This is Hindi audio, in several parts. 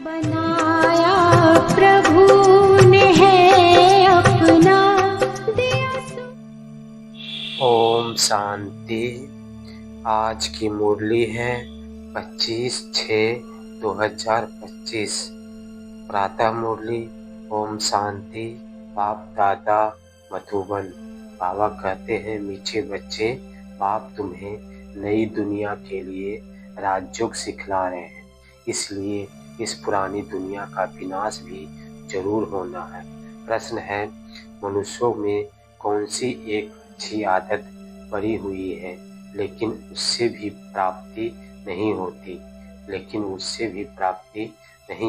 बनाया प्रभु ने है अपना दिया। ओम शांति। आज की मुरली है 25/6/2025। प्रातः मुरली। ओम शांति। बाप दादा मधुबन। बाबा कहते हैं, मीठे बच्चे, बाप तुम्हें नई दुनिया के लिए राजयोग सिखला रहे हैं, इसलिए इस पुरानी दुनिया का विनाश भी जरूर होना है। प्रश्न है, मनुष्यों में कौन सी एक अच्छी आदत पड़ी हुई है लेकिन उससे भी प्राप्ति नहीं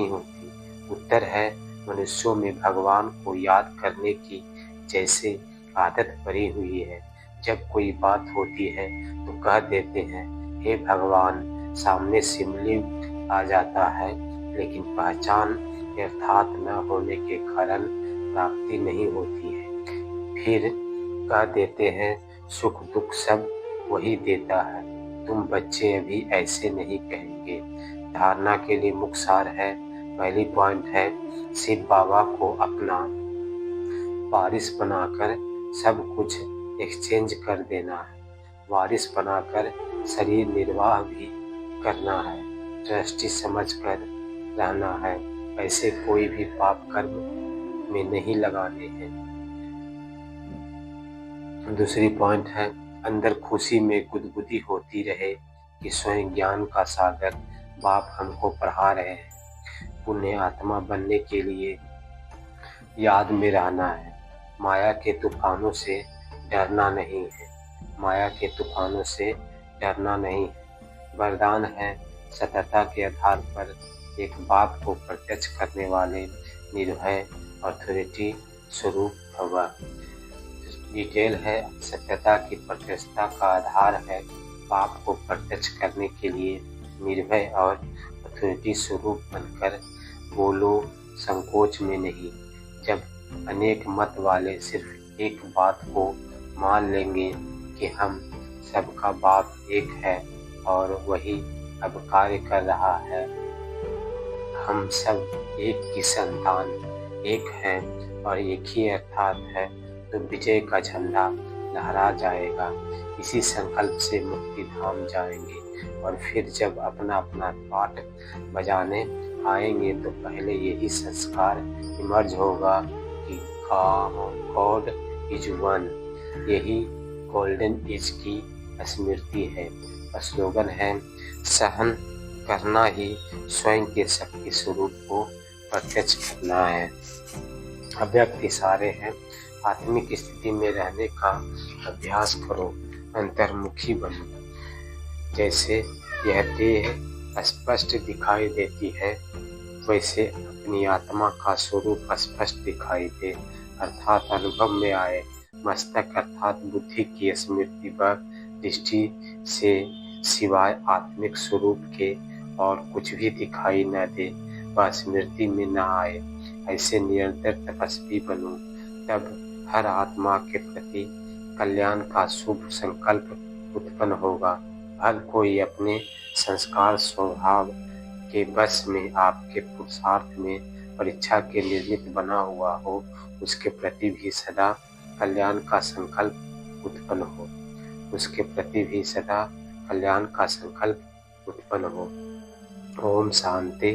होती? उत्तर है, मनुष्यों में भगवान को याद करने की जैसे आदत पड़ी हुई है। जब कोई बात होती है तो कह देते हैं, हे भगवान। सामने सिमली आ जाता है, लेकिन पहचान यथार्थ न होने के कारण प्राप्ति नहीं होती है। फिर कह देते हैं, सुख दुख सब वही देता है। तुम बच्चे अभी ऐसे नहीं कहेंगे। धारणा के लिए मुख्य सार है। पहली पॉइंट है, शिव बाबा को अपना वारिस बनाकर सब कुछ एक्सचेंज कर देना है। वारिस बनाकर शरीर निर्वाह भी करना है। ट्रस्टी समझकर रहना है। पैसे कोई भी पाप कर्म में नहीं लगाने हैं। दूसरी पॉइंट है, अंदर खुशी में गुदगुदी होती रहे कि स्वयं ज्ञान का सागर बाप हमको पढ़ा रहे हैं। पुण्य आत्मा बनने के लिए याद में रहना है। माया के तूफानों से डरना नहीं है। वरदान है, सतता के आधार पर एक बात को प्रत्यक्ष करने वाले निर्भय अथॉरिटी स्वरूप भव। डिटेल है, सत्यता की प्रत्यक्षता का आधार है पाप को प्रत्यक्ष करने के लिए निर्भय और अथॉरिटी स्वरूप बनकर बोलो, संकोच में नहीं। जब अनेक मत वाले सिर्फ एक बात को मान लेंगे कि हम सबका बाप एक है और वही अब कार्य कर रहा है, हम सब एक की संतान एक हैं और एक ही अर्थात है, तो विजय का झंडा लहरा जाएगा। इसी संकल्प से मुक्ति धाम जाएंगे और फिर जब अपना अपना पाठ बजाने आएंगे तो पहले यही संस्कार इमर्ज होगा कि गॉड इज वन। यही गोल्डन एज की स्मृति है। स्लोगन है, सहन करना ही स्वयं के शक्ति स्वरूप को प्रत्यक्ष करना है। अव्यक्त इशारे हैं, आत्मिक स्थिति में रहने का अभ्यास करो, अंतर्मुखी बनो। जैसे यह देह स्पष्ट दिखाई देती है, वैसे अपनी आत्मा का स्वरूप स्पष्ट दिखाई दे, अर्थात अनुभव में आए। मस्तक अर्थात बुद्धि की स्मृति व दृष्टि से सिवाय आत्मिक स्वरूप के और कुछ भी दिखाई न दे, वह स्मृति में न आए। ऐसे निरंतर तपस्वी बनो, तब हर आत्मा के प्रति कल्याण का शुभ संकल्प उत्पन्न होगा। हर कोई अपने संस्कार स्वभाव के बस में आपके पुरुषार्थ में परीक्षा के निर्मित बना हुआ हो, उसके प्रति भी सदा कल्याण का संकल्प उत्पन्न हो। ओम शांति।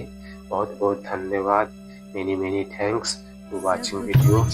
बहुत बहुत धन्यवाद। Many thanks to watching video.